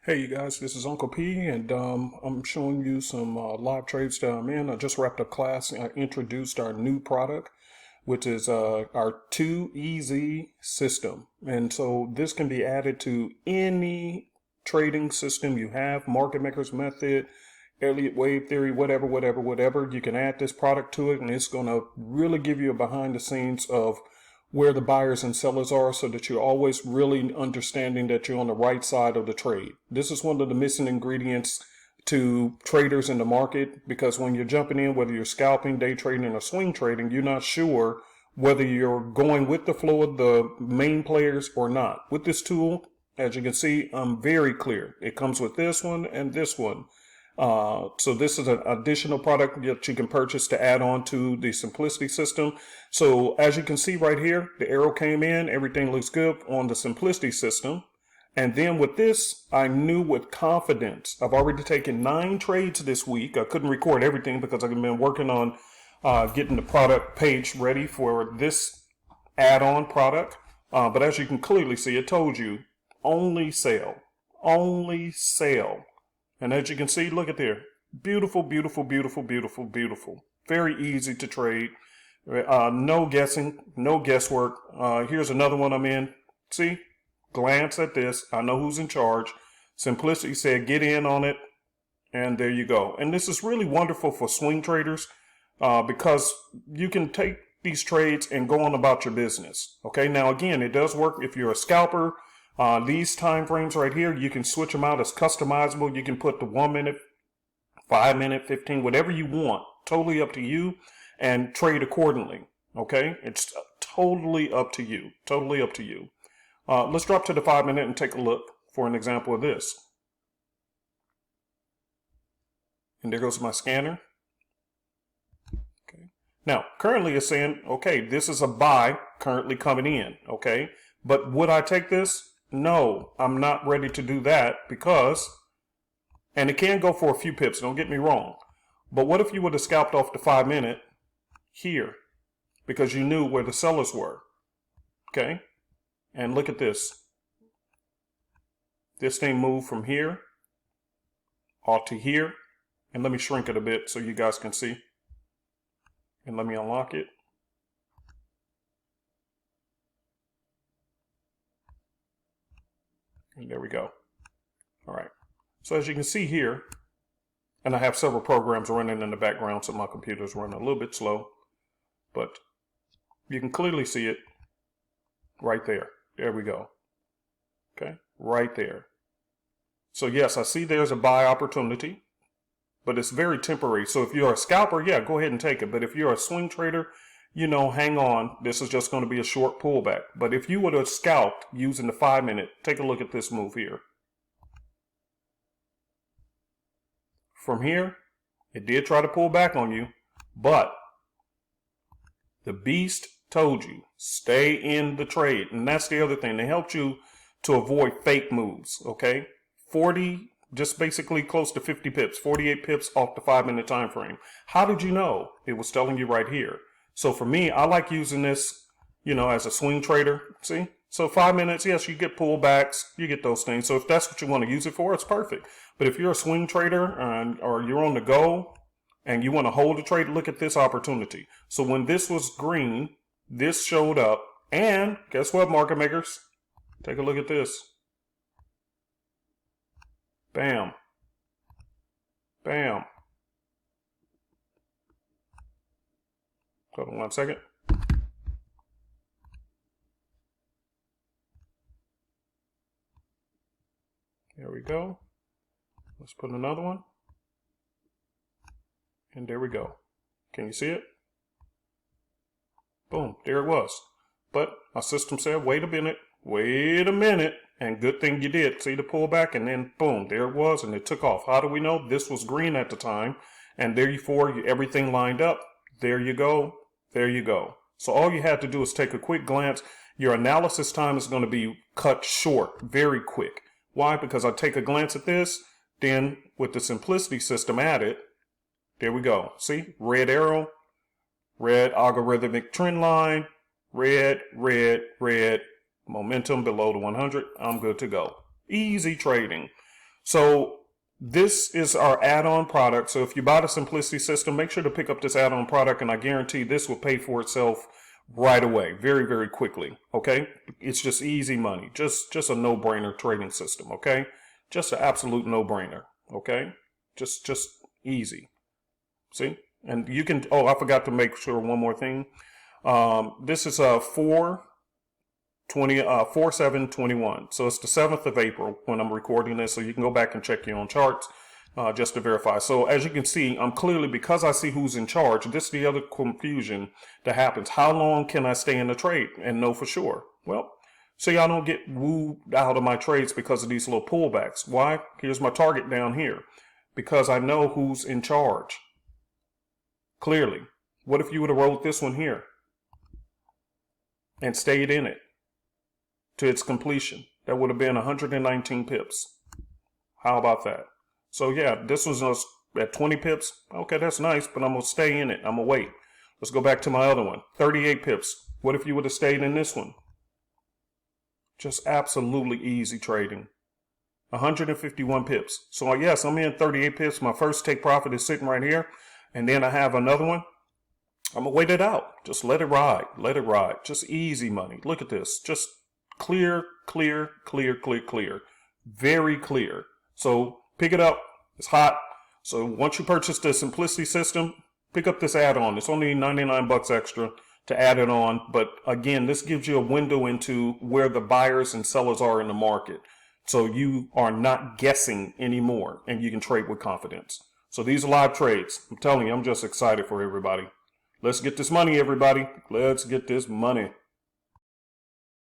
Hey you guys, this is Uncle P, and I'm showing you some live trades that I'm in. I just wrapped up class and I introduced our new product, which is our 2EZ system. And so this can be added to any trading system you have, market makers method, Elliott wave theory, whatever. You can add this product to it, and it's going to really give you a behind the scenes of where the buyers and sellers are, so that you're always really understanding that you're on the right side of the trade. This is one of the missing ingredients to traders in the market, because when you're jumping in, whether you're scalping, day trading, or swing trading, you're not sure whether you're going with the flow of the main players or not. With this tool, as you can see, I'm very clear. It comes with this one and this one. So this is an additional product that you can purchase to add on to the Simplicity system. So as you can see right here, the arrow came in, everything looks good on the Simplicity system. And then with this, I knew with confidence. I've already taken 9 trades this week. I couldn't record everything because I've been working on getting the product page ready for this add-on product. But as you can clearly see, it told you only sell, only sell. And as you can see, look at there. Beautiful. Very easy to trade. No guessing, no guesswork. Here's another one I'm in. See? Glance at this. I know who's in charge. Simplicity said get in on it. And there you go. And this is really wonderful for swing traders because you can take these trades and go on about your business. Okay, now again, it does work if you're a scalper. These time frames right here, you can switch them out as customizable. You can put the 1 minute, 5 minute, 15, whatever you want. Totally up to you, and trade accordingly. Okay, it's totally up to you. Totally up to you. Let's drop to the 5 minute and take a look for an example of this. And there goes my scanner. Okay. Now, currently it's saying, okay, this is a buy currently coming in. Okay, but would I take this? No, I'm not ready to do that because, and it can go for a few pips, don't get me wrong, but what if you would have scalped off the 5 minute here because you knew where the sellers were? Okay, and look at this. This thing moved from here off to here, and let me shrink it a bit so you guys can see, and let me unlock it. And there we go. All right. So as you can see here, and I have several programs running in the background, so my computer's running a little bit slow, but you can clearly see it right there. There we go. Okay, right there. So yes, I see there's a buy opportunity, but it's very temporary. So if you're a scalper, yeah, go ahead and take it. But if you're a swing trader, you know, hang on, this is just going to be a short pullback. But if you would have scalped using the 5 minute, take a look at this move here. From here, it did try to pull back on you, but the beast told you, stay in the trade. And that's the other thing. They helped you to avoid fake moves, okay? 40, just basically close to 50 pips, 48 pips off the 5 minute time frame. How did you know? It was telling you right here. So for me, I like using this, you know, as a swing trader. See? So 5 minutes, yes, you get pullbacks, you get those things. So if that's what you want to use it for, it's perfect. But if you're a swing trader or you're on the go and you want to hold a trade, look at this opportunity. So when this was green, this showed up. And guess what, market makers? Take a look at this. Bam. Bam. Hold on 1 second. There we go. Let's put another one. And there we go. Can you see it? Boom, there it was. But my system said, wait a minute. And good thing you did. See the pullback, and then boom, there it was, and it took off. How do we know? This was green at the time, and therefore everything lined up. There you go. There you go. So all you had to do is take a quick glance. Your analysis time is going to be cut short, very quick. Why? Because I take a glance at this, then with the Simplicity system added, there we go. See? Red arrow, red algorithmic trend line, red, momentum below the 100. I'm good to go. Easy trading. So this is our add-on product. So if you buy the Simplicity system, make sure to pick up this add-on product, and I guarantee this will pay for itself right away, very, very quickly. Okay, it's just easy money, just a no-brainer trading system. Okay, just an absolute no-brainer. Okay, just easy. See, and you can. Oh, I forgot to make sure one more thing. This is a 4/7/21. So it's the 7th of April when I'm recording this. So you can go back and check your own charts just to verify. So as you can see, I'm clearly, because I see who's in charge, this is the other confusion that happens. How long can I stay in the trade and know for sure? Well, see, I don't get wooed out of my trades because of these little pullbacks. Why? Here's my target down here. Because I know who's in charge. Clearly. What if you would have rolled this one here and stayed in it to its completion? That would have been 119 pips. How about that? So yeah, this was at 20 pips. Okay, that's nice, but I'm going to stay in it. I'm going to wait. Let's go back to my other one. 38 pips. What if you would have stayed in this one? Just absolutely easy trading. 151 pips. So yes, I'm in 38 pips. My first take profit is sitting right here. And then I have another one. I'm going to wait it out. Just let it ride. Let it ride. Just easy money. Look at this. Just clear, clear, clear, clear, clear. Very clear. So pick it up. It's hot. So once you purchase the Simplicity system, pick up this add-on. It's only 99 bucks extra to add it on. But again, this gives you a window into where the buyers and sellers are in the market. So you are not guessing anymore, and you can trade with confidence. So these are live trades. I'm telling you, I'm just excited for everybody. Let's get this money, everybody. Let's get this money.